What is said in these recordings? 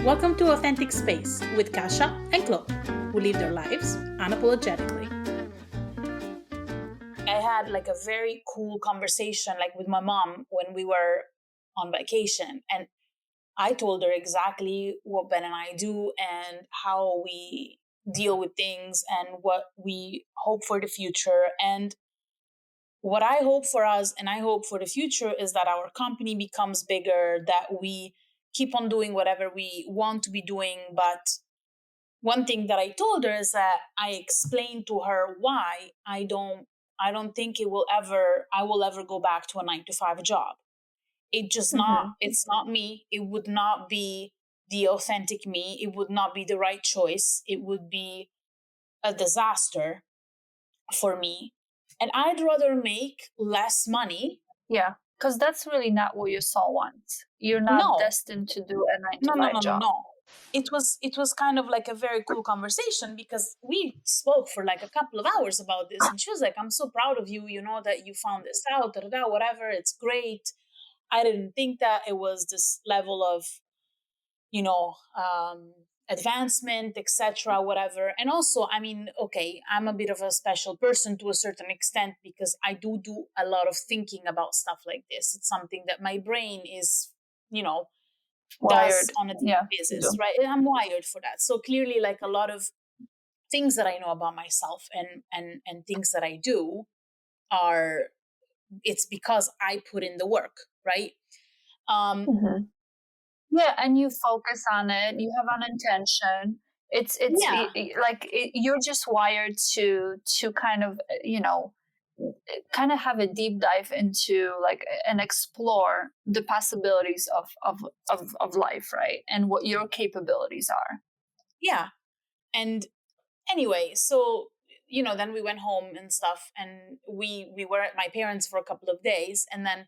Welcome to Authentic Space with Kasha and Chloe, who live their lives unapologetically. I had like a very cool conversation with my mom when we were on vacation, and I told her exactly what Ben and I do and how we deal with things and what we hope for the future. And what I hope for us and I hope for the future is that our company becomes bigger, that we keep on doing whatever we want to be doing. But one thing that I told her is that I explained to her why I don't think I will ever go back to a 9 to 5 job. It's not me. It would not be the authentic me. It would not be the right choice. It would be a disaster for me. And I'd rather make less money. Yeah, because that's really not what your soul wants. You're not No. destined to do a 9 to 5 job. No. It was kind of like a very cool conversation because we spoke for like a couple of hours about this, and she was like, "I'm so proud of you. You know that you found this out. Whatever. It's great. I didn't think that it was this level of, advancement, etc. Whatever." And also, I mean, okay, I'm a bit of a special person to a certain extent because I do a lot of thinking about stuff like this. It's something that my brain is, Wired. does on a daily basis, right? And I'm wired for that. So clearly, like a lot of things that I know about myself and things that I do it's because I put in the work, right? Yeah, and you focus on it. You have an intention. You're just wired to kind of kind of have a deep dive into and explore the possibilities of life, right? And what your capabilities are. Yeah. And anyway, so then we went home and stuff, and we were at my parents for a couple of days, and then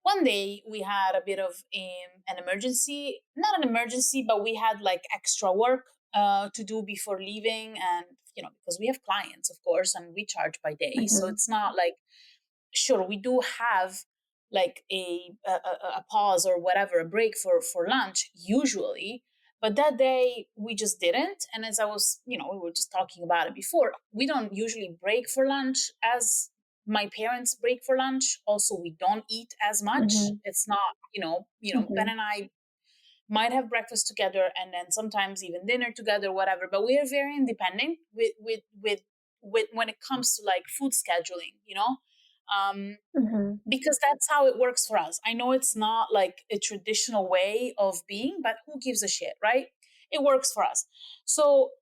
one day we had a bit of an emergency, not an emergency, but we had like extra work to do before leaving. And, because we have clients, of course, and we charge by day. So it's not like, sure, we do have like a pause or whatever, a break for lunch usually. But that day we just didn't. And as I was, we were just talking about it before, we don't usually break for lunch as my parents break for lunch. Also, we don't eat as much. It's not, Ben and I might have breakfast together and then sometimes even dinner together, whatever. But we are very independent with when it comes to like food scheduling, because that's how it works for us. I know it's not like a traditional way of being, but who gives a shit, right? It works for us. So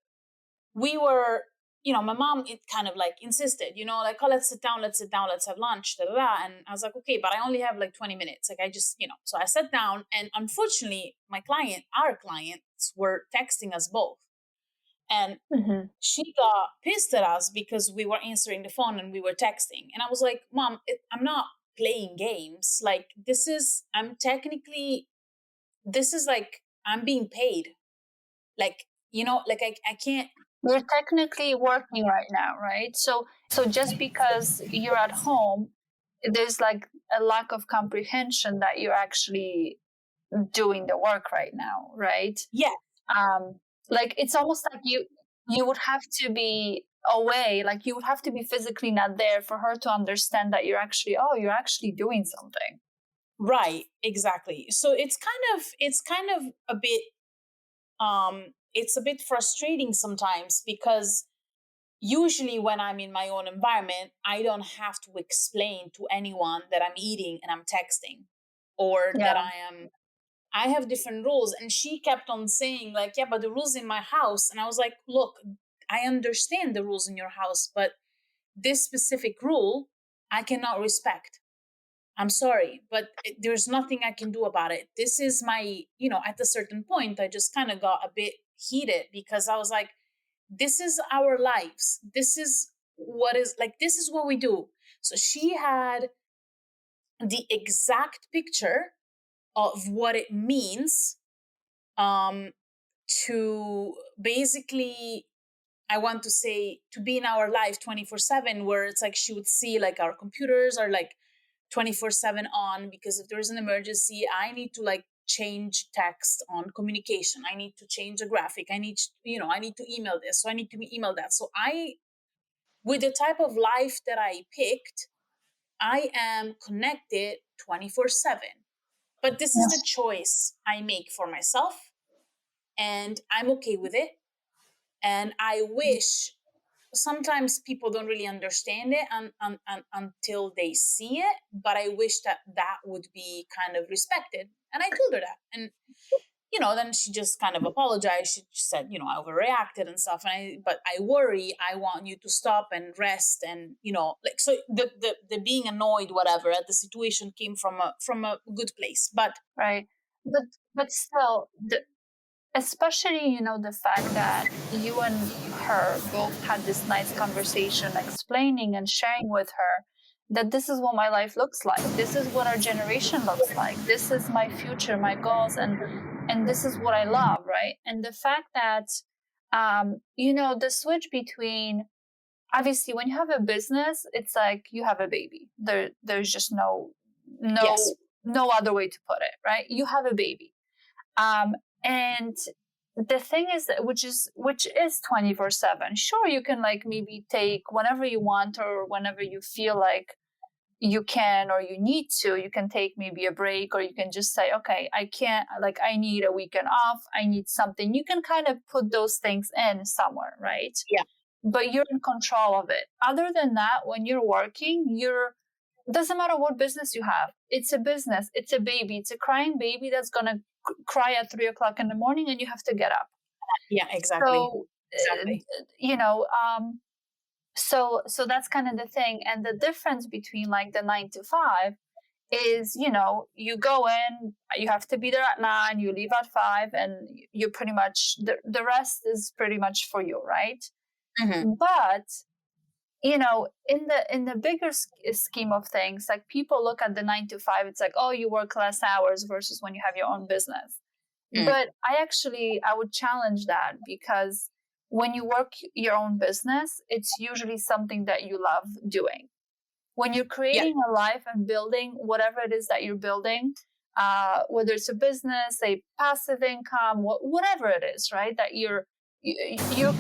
we were, my mom, it kind of like insisted, like, oh, let's sit down, let's have lunch, da, da, da. And I was like, okay, but I only have like 20 minutes. Like I just, so I sat down, and unfortunately our clients were texting us both. And she got pissed at us because we were answering the phone and we were texting. And I was like, Mom, I'm not playing games. Like I'm being paid. Like, I can't. You're technically working right now, right? So just because you're at home, there's like a lack of comprehension that you're actually doing the work right now, right? Yeah. Like it's almost like you would have to be away, like you would have to be physically not there for her to understand that you're actually doing something. Right, exactly. So it's kind of a bit it's a bit frustrating sometimes because usually when I'm in my own environment, I don't have to explain to anyone that I'm eating and I'm texting, or that I have different rules. And she kept on saying like, yeah, but the rules in my house. And I was like, look, I understand the rules in your house, but this specific rule I cannot respect. I'm sorry, but there's nothing I can do about it. This is my, at a certain point, I just kind of got a bit heated because I was like, this is our lives. This is what we do. So she had the exact picture of what it means to basically, I want to say, to be in our life 24/7, where it's like she would see like our computers are like 24/7 on, because if there's an emergency, I need to like change text on communication. I need to change a graphic. I need, I need to email this. So I need to email that. So with the type of life that I picked, I am connected 24/7. But this is the Yes. choice I make for myself, and I'm okay with it. And I wish sometimes people don't really understand it until they see it, but I wish that would be kind of respected. And I told her that. And then she just kind of apologized. She said, I overreacted and stuff. But I worry. I want you to stop and rest. And like, so the being annoyed, whatever, at the situation came from a good place. But Right. But still, especially, the fact that you and her both had this nice conversation, explaining and sharing with her that this is what my life looks like. This is what our generation looks like. This is my future, my goals, and this is what I love, right? And the fact that, the switch between, obviously, when you have a business, it's like you have a baby. There's just yes, no other way to put it, right? You have a baby. And the thing is that which is 24/7. Sure, you can like maybe take whenever you want or whenever you feel like you can or you need to, you can take maybe a break, or you can just say, okay, I can't, like, I need a weekend off, I need something. You can kind of put those things in somewhere, right? yeah, But you're in control of it. Other than that, when you're working, doesn't matter what business you have. It's a business. It's a baby. It's a crying baby that's gonna cry at 3 o'clock in the morning, and you have to get up. yeah, exactly, So, exactly. you know, so that's kind of the thing. And the difference between like the 9 to 5 is, you go in, you have to be there at 9, you leave at 5, and you pretty much the rest is pretty much for you, right? Hmm. But in the bigger scheme of things, like people look at the 9 to 5, it's like, oh, you work less hours versus when you have your own business. Mm. But I would challenge that, because when you work your own business, it's usually something that you love doing. When you're Yeah, creating a life and building whatever it is that you're building, whether it's a business, a passive income, whatever it is, right? That you're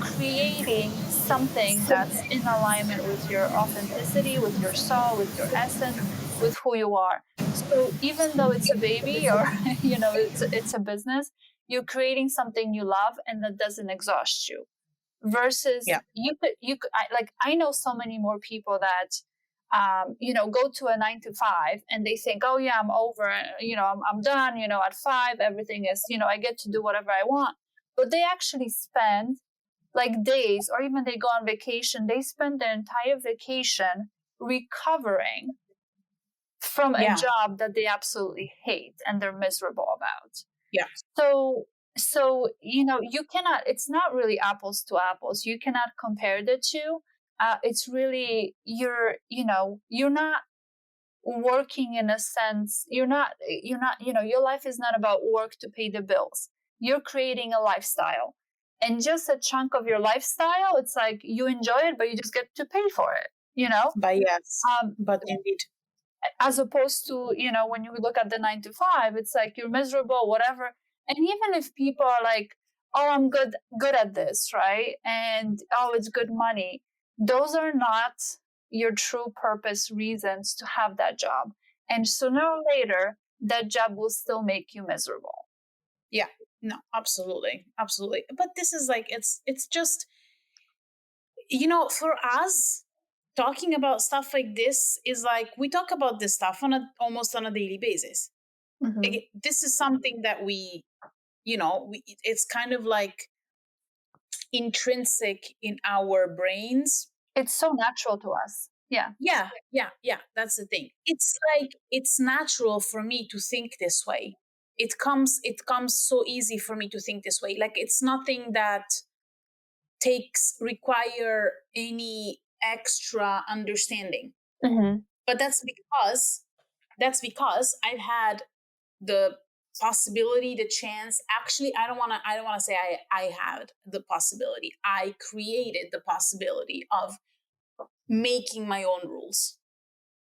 creating something that's in alignment with your authenticity, with your soul, with your essence, with who you are. So even though it's a baby, or it's a business, you're creating something you love and that doesn't exhaust you. Versus yeah, I know so many more people that go to a 9 to 5 and they think, oh yeah, I'm over, I'm done, at 5 everything is, I get to do whatever I want. But they actually spend like days, or even they go on vacation, they spend their entire vacation recovering from a yeah, job that they absolutely hate and they're miserable about. yeah. So you cannot, it's not really apples to apples. You cannot compare the two. It's really, you're not working in a sense. You're not your life is not about work to pay the bills. You're creating a lifestyle, and just a chunk of your lifestyle, it's like you enjoy it, but you just get to pay for it, But yes, um, but indeed, as opposed to, when you look at the 9 to 5, it's like you're miserable, whatever. And even if people are like, oh, I'm good at this, right? And oh, it's good money. Those are not your true purpose reasons to have that job. And sooner or later, that job will still make you miserable. yeah, no, absolutely, absolutely. But this is like, it's just, for us, talking about stuff like this is like we talk about this stuff almost on a daily basis. Mm-hmm. This is something that it's kind of like intrinsic in our brains. It's so natural to us. Yeah. Yeah, yeah, yeah, that's the thing. It's like it's natural for me to think this way. It comes so easy for me to think this way. Like it's nothing that require any extra understanding. Mm-hmm. But that's because I've had the possibility, the chance. Actually, I don't want to say I had the possibility. I created the possibility of making my own rules.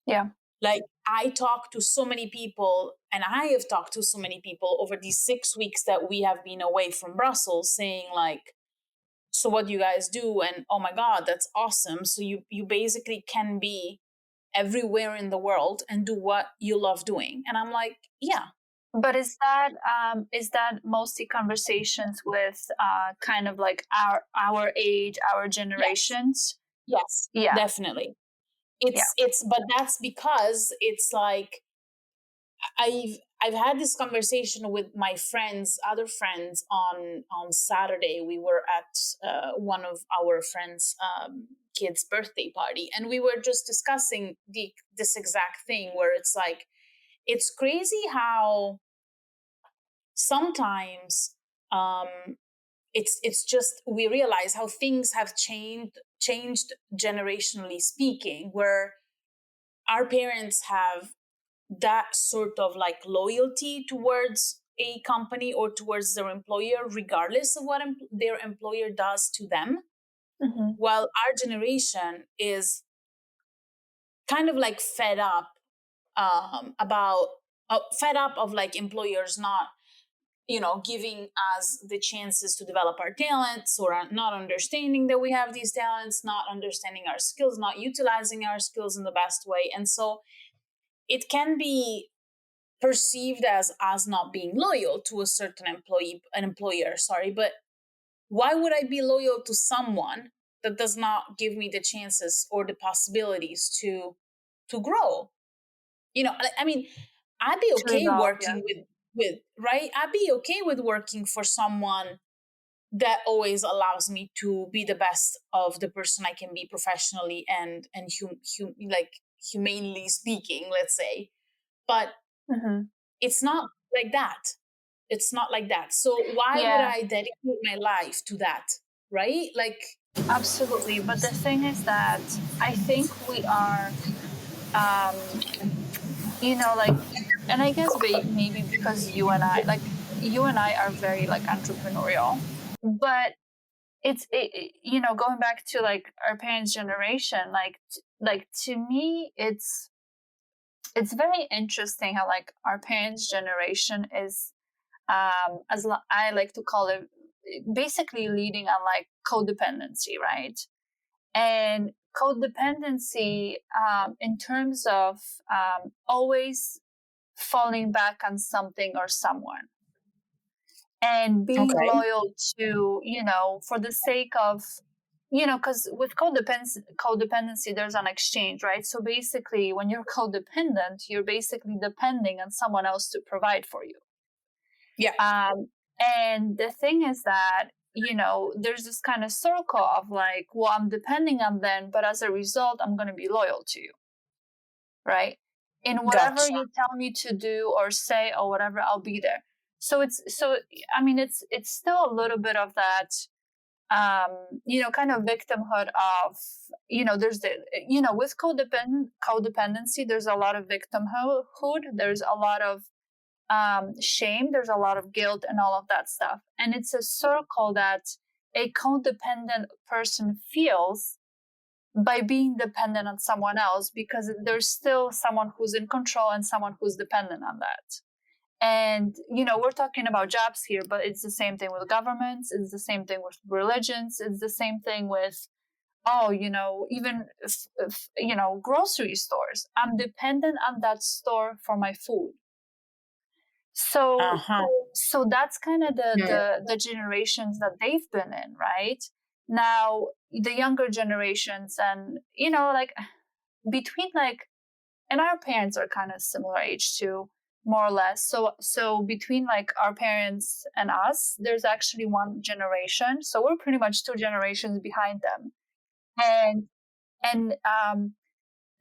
Yeah. Like, I talk to so many people, and I have talked to so many people over these 6 weeks that we have been away from Brussels, saying like, so what do you guys do? And oh my God, that's awesome. So you basically can be everywhere in the world and do what you love doing. And I'm like, yeah. But is that mostly conversations with kind of like our age, our Yes. generations? Yes, Yeah, definitely. yeah. But that's because it's like, I've had this conversation with my friends, other friends, on Saturday. We were at one of our friends' kids' birthday party, and we were just discussing this exact thing, where it's like, it's crazy how sometimes um, it's just, we realize how things have changed generationally speaking, where our parents have that sort of like loyalty towards a company or towards their employer, regardless of what their employer does to them. Hmm. While our generation is kind of like fed up, about fed up of like employers not, giving us the chances to develop our talents, or not understanding that we have these talents, not understanding our skills, not utilizing our skills in the best way. And so it can be perceived as not being loyal to a certain employer, sorry. But why would I be loyal to someone that does not give me the chances or the possibilities to grow? I mean, I'd be To okay evolve, yeah. working with right, I'd be okay with working for someone that always allows me to be the best of the person I can be professionally and like humanely speaking, let's say. But Hmm. it's not like that. It's not like that. So why would Yeah, I dedicate my life to that? Right? Like, absolutely. But the thing is that I think we are, um, like, and I guess maybe because you and I are very like entrepreneurial, but going back to like our parents' generation, like to me, it's very interesting how like our parents' generation is, I like to call it, basically leading on like codependency, right? And codependency, in terms of always falling back on something or someone, and being okay. loyal to, for the sake of, because with codependency, there's an exchange, right? So basically, when you're codependent, you're basically depending on someone else to provide for you. Yeah. Um, and the thing is that, there's this kind of circle of like, well, I'm depending on them, but as a result, I'm going to be loyal to you, right? In whatever Gotcha. you tell me to do or say or whatever, I'll be there. I mean, it's still a little bit of that, kind of victimhood of, there's the, with codependency, there's a lot of victimhood, there's a lot of shame, there's a lot of guilt and all of that stuff. And it's a circle that a codependent person feels by being dependent on someone else, because there's still someone who's in control and someone who's dependent on that. And, we're talking about jobs here, but it's the same thing with governments. It's the same thing with religions. It's the same thing with, even grocery stores. I'm dependent on that store for my food. So, Uh-huh. that's kind of the, Yeah. the generations that they've been in, right? Now, the younger generations, and, like between like, and our parents are kind of similar age too, more or less. So between like our parents and us, there's actually one generation. So we're pretty much two generations behind them. And and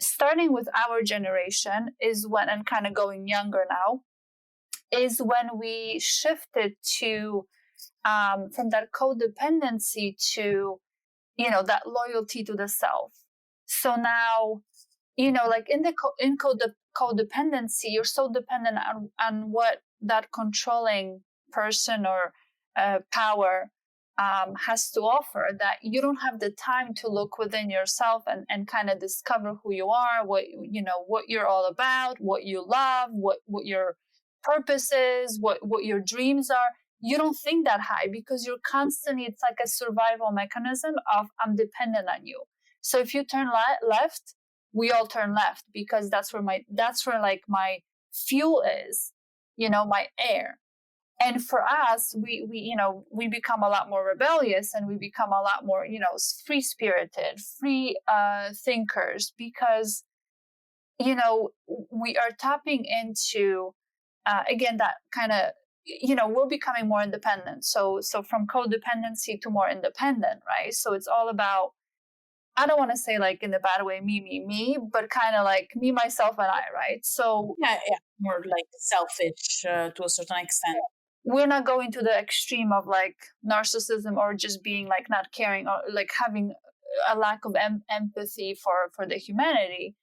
starting with our generation is when, and kind of going younger now, is when we shifted to, from that codependency to, that loyalty to the self. So now, like in the codependency, you're so dependent on what that controlling person or power has to offer, that you don't have the time to look within yourself and kind of discover who you are, what you're all about, what you love, what your purpose is, what your dreams are. You don't think that high because you're constantly, it's like a survival mechanism of I'm dependent on you. So if you turn left, we all turn left, because that's where like my fuel is, my air. And for us, we become a lot more rebellious, and we become a lot more, free spirited, free thinkers, because we are tapping into, again, that kind of, we're becoming more independent. So from codependency to more independent, right? So it's all about, I don't want to say like in the bad way, me, but kind of like me, myself, and I, right? So Yeah, yeah, more like selfish to a certain extent. we're not going to the extreme of like narcissism, or just being like not caring, or like having a lack of empathy for the humanity.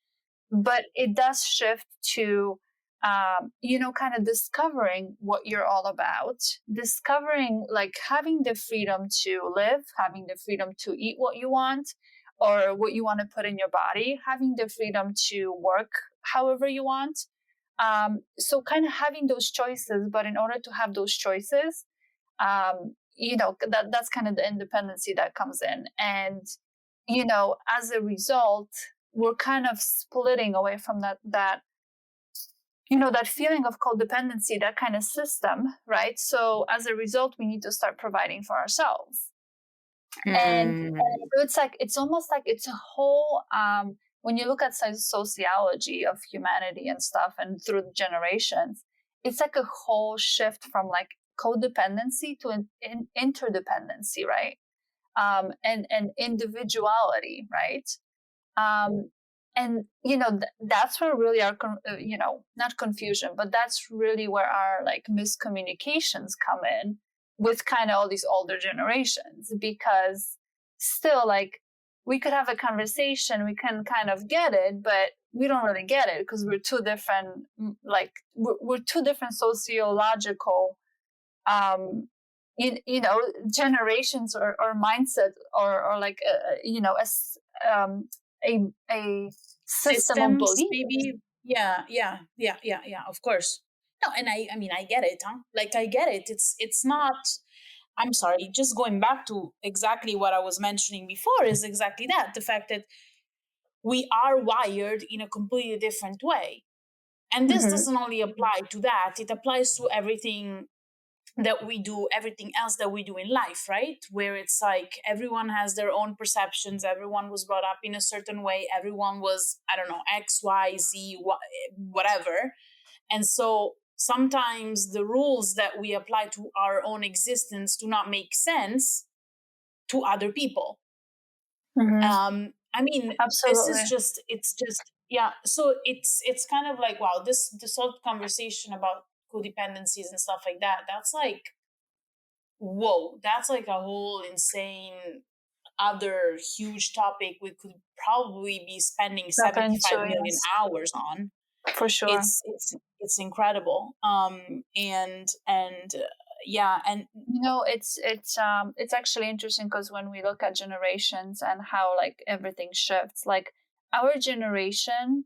But it does shift to kind of discovering what you're all about, discovering, like, having the freedom to live, having the freedom to eat what you want or what you want to put in your body, having the freedom to work however you want. So kind of having those choices, but in order to have those choices, that's kind of the independency that comes in. And as a result, we're kind of splitting away from that feeling of codependency, that kind of system, right? So as a result, we need to start providing for ourselves. And Mm. it's almost like it's a whole, when you look at sociology of humanity and stuff, and through the generations, it's like a whole shift from like codependency to interdependency, right? And individuality, right? Um, and that's where really our not confusion, but that's really where our like miscommunications come in with kind of all these older generations, because still, like, we could have a conversation, we can kind of get it, but we don't really get it because we're two different, like, we're two different sociological generations, or mindset, or like um, a system of Systems, belief. maybe. Yeah, yeah, yeah, yeah, yeah. Of course. No, and I mean, I get it, huh? Like, I get it. It's not. I'm sorry. Just going back to exactly what I was mentioning before is exactly that, the fact that we are wired in a completely different way, and this Mm-hmm. doesn't only apply to that; it applies to everything that we do, everything else that we do in life, right? Where it's like everyone has their own perceptions, everyone was brought up in a certain way, everyone was, I don't know, XYZ, whatever. And so sometimes the rules that we apply to our own existence do not make sense to other people. Mm-hmm. I mean, this is Absolutely. just, it's just, yeah. So it's kind of like, wow, this whole conversation about codependencies and stuff like that, that's like, whoa, that's like a whole insane other huge topic we could probably be spending Step 75 into, million yes, hours on. for sure. It's incredible. And yeah, and It's actually interesting, because when we look at generations and how like everything shifts, like our generation,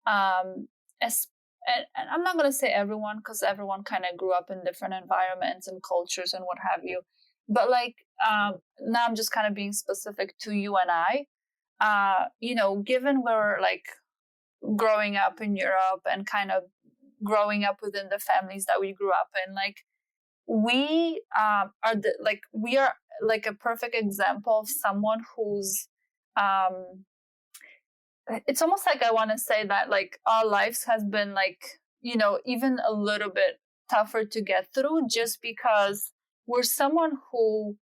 um as and I'm not going to say everyone, because everyone kind of grew up in different environments and cultures and what have you, but like, now I'm just kind of being specific to you and I. Given we're like growing up in Europe and kind of growing up within the families that we grew up in, like, we we are like a perfect example of someone who's, um it's almost like, I want to say that like our lives has been like, even a little bit tougher to get through, just because we're someone who,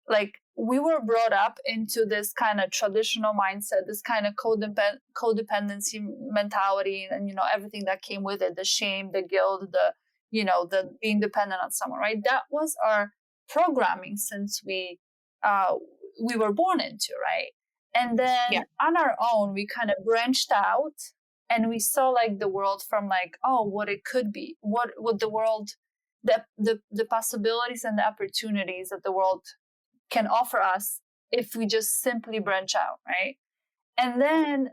like, we were brought up into this kind of traditional mindset, this kind of codependency mentality, and everything that came with it, the shame, the guilt, the being dependent on someone, right? That was our programming since we were born into, right? And yeah. then on our own, we kind of branched out, and we saw like the world from like, oh, what it could be, what the world, the possibilities and the opportunities that the world can offer us if we just simply branch out, right? And then,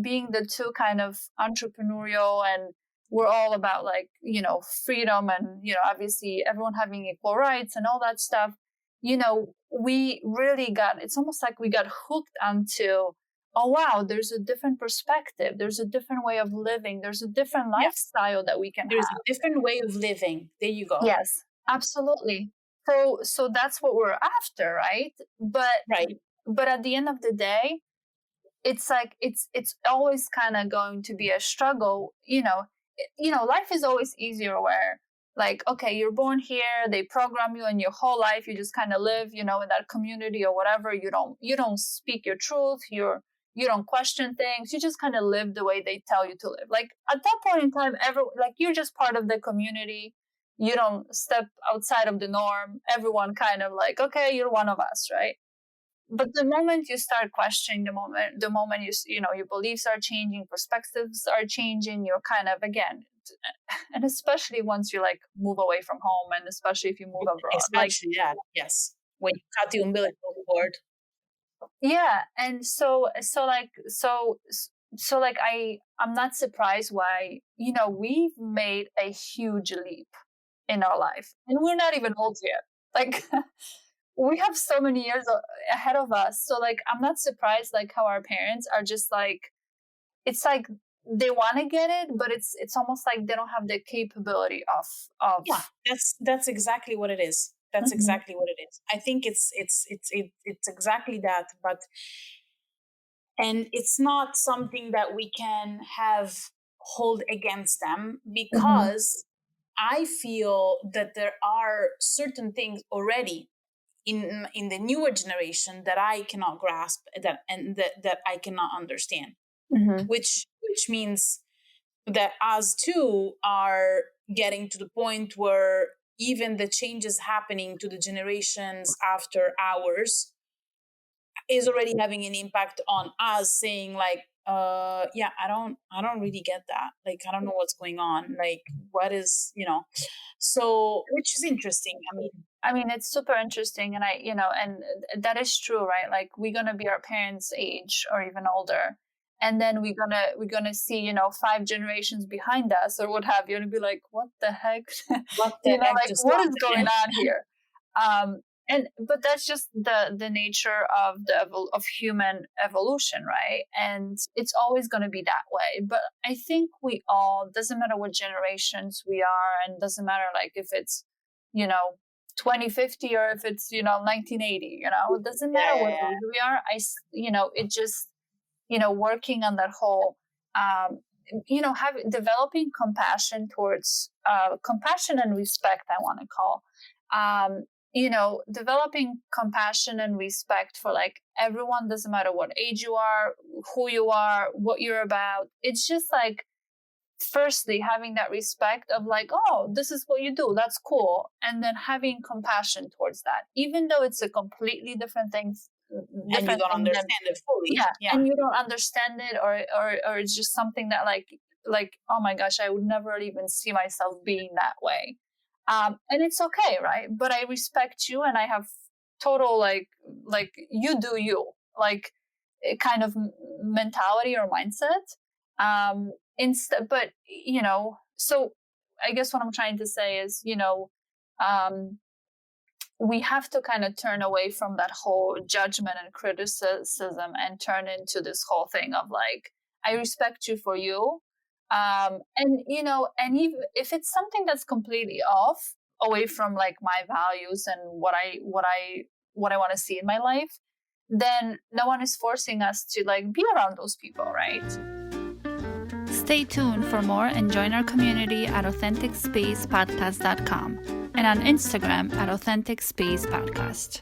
being the two kind of entrepreneurial, and we're all about like, freedom and, obviously everyone having equal rights and all that stuff, we really it's almost like we got hooked onto, oh, wow, there's a different perspective. There's a different way of living. There's a different lifestyle that we can There's have. a different way of living. There you go. Yes, absolutely. So that's what we're after, right? But at the end of the day, it's like it's always kind of going to be a struggle. Life is always easier where, like, okay, you're born here, they program you, and your whole life you just kind of live, in that community or whatever. You don't speak your truth. You don't question things. You just kind of live the way they tell you to live. Like at that point in time, you're just part of the community. You don't step outside of the norm. Everyone kind of like, okay, you're one of us, right? But the moment you start questioning, the moment your beliefs are changing, perspectives are changing, you're kind of, again, and especially once you like move away from home, and especially if you move abroad, especially that, yes, when you cut the umbilical cord. Yeah, and so I'm not surprised why we've made a huge leap in our life, and we're not even old yet. Like we have so many years ahead of us. So like I'm not surprised like how our parents are just like, it's like they want to get it, but it's almost like they don't have the capability of Yeah, that's exactly what it is. That's exactly what it is. I think it's exactly that, and it's not something that we can have hold against them, because I feel that there are certain things already in the newer generation that I cannot grasp, that I cannot understand, which means that us too are getting to the point where even the changes happening to the generations after ours is already having an impact on us, saying like, yeah, I don't really get that. Like, I don't know what's going on. Like, what is, so, which is interesting. I mean, it's super interesting. And and that is true, right? Like we're going to be our parents' age or even older. And then we're gonna see, 5 generations behind us or what have you, and be like, what the heck? What the heck like just what is going on here? But that's just the nature of human evolution, right? And it's always going to be that way. But I think we all, doesn't matter what generations we are, and doesn't matter like if it's 2050 or if it's 1980, it doesn't matter what age we are. It just working on that whole developing compassion towards compassion and respect, I want to call developing compassion and respect for like everyone, doesn't matter what age you are, who you are, what you're about. It's just like, firstly, having that respect of like, oh, this is what you do, that's cool. And then having compassion towards that, even though it's a completely different thing. And you don't understand it fully. Yeah, and you don't understand it, or it's just something that like, oh my gosh, I would never even see myself being that way. And it's okay, right? But I respect you, and I have total like you do you, like kind of mentality or mindset. Instead, but so I guess what I'm trying to say is, we have to kind of turn away from that whole judgment and criticism and turn into this whole thing of like, I respect you for you. And even if it's something that's completely off, away from like my values and what I want to see in my life, then no one is forcing us to like be around those people, right? Stay tuned for more and join our community at AuthenticSpacePodcast.com and on Instagram at AuthenticSpacePodcast.